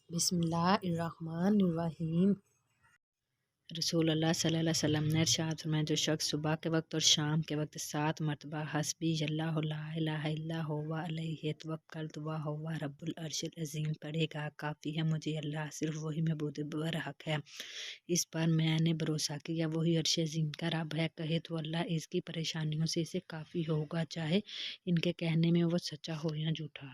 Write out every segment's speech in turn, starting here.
بسم اللہ الرحمن الرحیم۔ رسول اللہ صلی اللہ علیہ وسلم نے ارشاد فرمایا، جو شخص صبح کے وقت اور شام کے وقت 7 مرتبہ حسبی اللہ لا الہ الا هو علیہ توکلت وہو رب العرش العظیم پڑھے گا، کافی ہے مجھے اللہ، صرف وہی معبود برحق ہے، اس پر میں نے بھروسہ کیا، وہی عرش عظیم کا رب ہے، کہے تو اللہ اس کی پریشانیوں سے اسے کافی ہوگا، چاہے ان کے کہنے میں وہ سچا ہو یا جھوٹا۔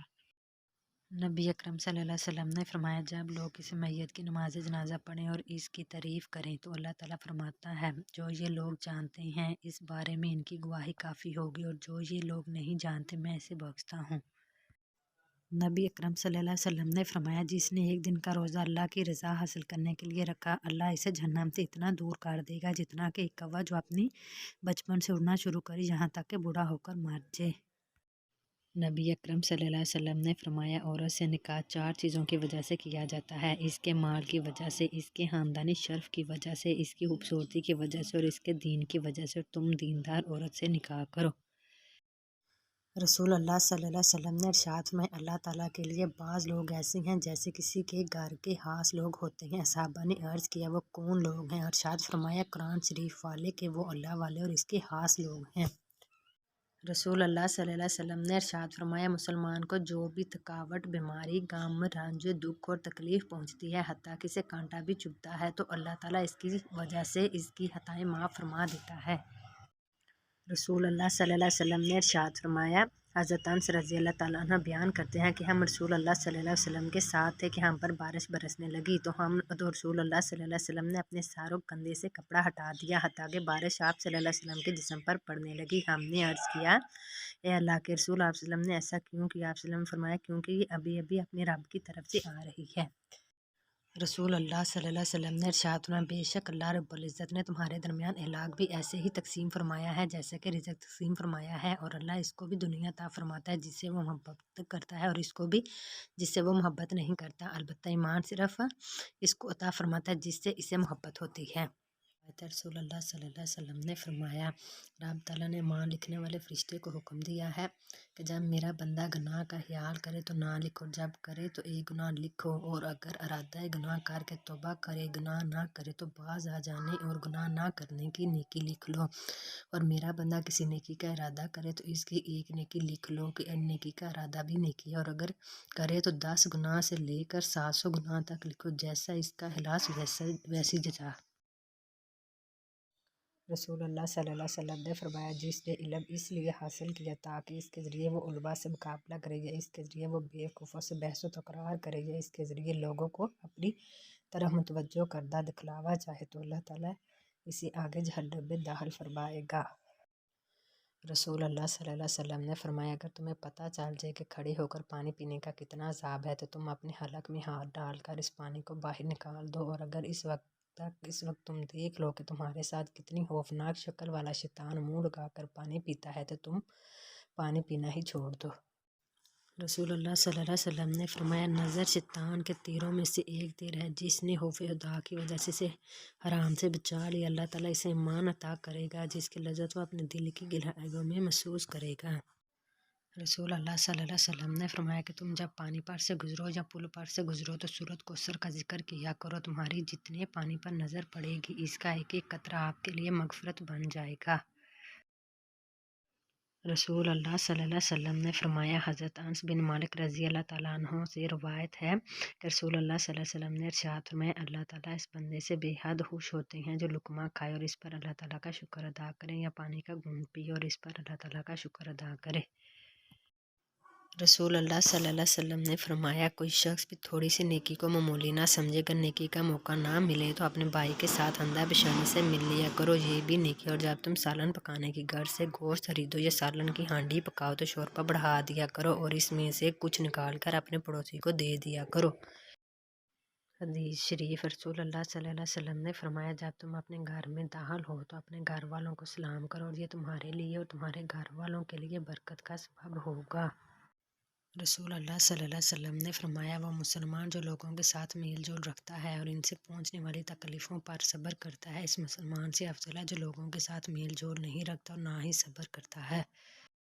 نبی اکرم صلی اللہ علیہ وسلم نے فرمایا، جب لوگ کسی میت کی نماز جنازہ پڑھیں اور اس کی تعریف کریں تو اللہ تعالیٰ فرماتا ہے، جو یہ لوگ جانتے ہیں اس بارے میں ان کی گواہی کافی ہوگی، اور جو یہ لوگ نہیں جانتے میں اسے بخشتا ہوں۔ نبی اکرم صلی اللہ علیہ وسلم نے فرمایا، جس نے ایک دن کا روزہ اللہ کی رضا حاصل کرنے کے لیے رکھا، اللہ اسے جہنم سے اتنا دور کر دے گا جتنا کہ ایک کوا جو اپنی بچپن سے اڑنا شروع کرے یہاں تک کہ بوڑھا ہو کر مر جائے۔ نبی اکرم صلی اللہ علیہ وسلم نے فرمایا، عورت سے نکاح 4 چیزوں کی وجہ سے کیا جاتا ہے، اس کے مال کی وجہ سے، اس کے خاندانی شرف کی وجہ سے، اس کی خوبصورتی کی وجہ سے، اور اس کے دین کی وجہ سے، اور تم دیندار عورت سے نکاح کرو۔ رسول اللہ صلی اللہ علیہ وسلم نے ارشاد میں، اللہ تعالیٰ کے لیے بعض لوگ ایسے ہیں جیسے کسی کے گھر کے خاص لوگ ہوتے ہیں۔ صحابہ نے عرض کیا، وہ کون لوگ ہیں؟ ارشاد فرمایا، قرآن شریف والے کہ وہ اللہ والے اور اس کے خاص لوگ ہیں۔ رسول اللہ صلی اللہ علیہ وسلم نے ارشاد فرمایا، مسلمان کو جو بھی تھکاوٹ، بیماری، غم، رنج، دکھ اور تکلیف پہنچتی ہے، حتیٰ کہ اسے کانٹا بھی چبھتا ہے، تو اللہ تعالیٰ اس کی وجہ سے اس کی خطائیں معاف فرما دیتا ہے۔ رسول اللہ صلی اللہ علیہ وسلم نے ارشاد فرمایا، حضرت انس رضی اللہ تعالیٰ عنہ بیان کرتے ہیں کہ ہم رسول اللہ صلی اللہ علیہ وسلم کے ساتھ تھے کہ ہم پر بارش برسنے لگی تو رسول اللہ صلی اللہ علیہ وسلم نے اپنے سر و کندھے سے کپڑا ہٹا دیا، حتیٰ کہ بارش آپ صلی اللہ علیہ وسلم کے جسم پر پڑنے لگی۔ ہم نے عرض کیا، اے اللہ کے رسول، آپ صلی اللہ علیہ وسلم نے ایسا کیوں کیا؟ آپ صلی اللہ علیہ وسلم نے فرمایا، کیونکہ یہ ابھی ابھی اپنے رب کی طرف سے آ رہی ہے۔ رسول اللہ صلی اللہ علیہ وسلم نے ارشاد فرمایا، بے شک اللہ رب العزت نے تمہارے درمیان اخلاق بھی ایسے ہی تقسیم فرمایا ہے جیسے کہ رزق تقسیم فرمایا ہے، اور اللہ اس کو بھی دنیا عطا فرماتا ہے جس سے وہ محبت کرتا ہے، اور اس کو بھی جس سے وہ محبت نہیں کرتا، البتہ ایمان صرف اس کو عطا فرماتا ہے جس سے اسے محبت ہوتی ہے۔ رسول اللہ صلی اللہ علیہ وسلم نے فرمایا، رب تعالیٰ نے ایمان لکھنے والے فرشتے کو حکم دیا ہے کہ جب میرا بندہ گناہ کا خیال کرے تو نہ لکھو، جب کرے تو ایک گناہ لکھو، اور اگر ارادہ گناہ کر کے توبہ کرے، گناہ نہ کرے تو باز آ جانے اور گناہ نہ کرنے کی نیکی لکھ لو، اور میرا بندہ کسی نیکی کا ارادہ کرے تو اس کی ایک نیکی لکھ لو کہ نیکی کا ارادہ بھی نیکی ہے، اور اگر کرے تو 10 گناہ سے لے کر 700 گناہ تک لکھو، جیسا اس کا اخلاص ویسی جزا۔ رسول اللہ صلی اللہ علیہ وسلم نے فرمایا، جس نے علم اس لیے حاصل کیا تاکہ اس کے ذریعے وہ علماء سے مقابلہ کرے، یا اس کے ذریعے وہ بیوقوفوں سے بحث و تکرار کرے، یا اس کے ذریعے لوگوں کو اپنی طرف متوجہ کردہ دکھلاوا چاہے تو اللہ تعالیٰ اسے آگے جہنم میں داخل فرمائے گا۔ رسول اللہ صلی اللہ علیہ وسلم نے فرمایا، اگر تمہیں پتہ چل جائے کہ کھڑے ہو کر پانی پینے کا کتنا عذاب ہے تو تم اپنے حلق میں ہاتھ ڈال کر اس پانی کو باہر نکال دو، اور اگر اس وقت تم دیکھ لو کہ تمہارے ساتھ کتنی خوفناک شکل والا شیطان منہ لگا کر پانی پیتا ہے تو تم پانی پینا ہی چھوڑ دو۔ رسول اللہ صلی اللہ علیہ وسلم نے فرمایا، نظر شیطان کے تیروں میں سے ایک تیر ہے، جس نے خوف خدا کی وجہ سے اسے حرام سے بچا لیا، اللہ تعالیٰ اسے ایمان عطا کرے گا جس کی لذت وہ اپنے دل کی گہرائیوں میں محسوس کرے گا۔ رسول اللہ صلی اللہ علیہ وسلم نے فرمایا کہ تم جب پانی پر سے گزرو یا پل پر سے گزرو تو سورۃ کوثر کا ذکر کیا کرو، تمہاری جتنے پانی پر نظر پڑے گی اس کا ایک ایک قطرہ آپ کے لیے مغفرت بن جائے گا۔ رسول اللہ صلی اللہ علیہ وسلم نے فرمایا، حضرت انس بن مالک رضی اللہ تعالیٰ عنہ سے روایت ہے کہ رسول اللہ صلی اللہ علیہ وسلم نے ارشاد فرمایا، اللہ تعالیٰ اس بندے سے بے حد خوش ہوتے ہیں جو لقمہ کھائے اور اس پر اللہ تعالیٰ کا شکر ادا کرے، یا پانی کا گھونٹ پیے اور اس پر اللہ تعالیٰ کا شکر ادا کرے۔ رسول اللہ صلی اللہ علیہ وسلم نے فرمایا، کوئی شخص بھی تھوڑی سی نیکی کو معمولی نہ سمجھے، اگر نیکی کا موقع نہ ملے تو اپنے بھائی کے ساتھ اندھا پیشانی سے مل لیا کرو، یہ بھی نیکی، اور جب تم سالن پکانے کی گھر سے گوشت خریدو یا سالن کی ہانڈی پکاؤ تو شوربہ بڑھا دیا کرو اور اس میں سے کچھ نکال کر اپنے پڑوسی کو دے دیا کرو۔ حدیث شریف، رسول اللہ صلی اللہ علیہ وسلم نے فرمایا، جب تم اپنے گھر میں داخل ہو تو اپنے گھر والوں کو سلام کرو، اور یہ تمہارے لیے اور تمہارے گھر والوں کے لیے برکت کا سبب ہوگا۔ رسول اللہ صلی اللہ علیہ وسلم نے فرمایا، وہ مسلمان جو لوگوں کے ساتھ میل جول رکھتا ہے اور ان سے پہنچنے والی تکلیفوں پر صبر کرتا ہے، اس مسلمان سے افضل ہے جو لوگوں کے ساتھ میل جول نہیں رکھتا اور نہ ہی صبر کرتا ہے۔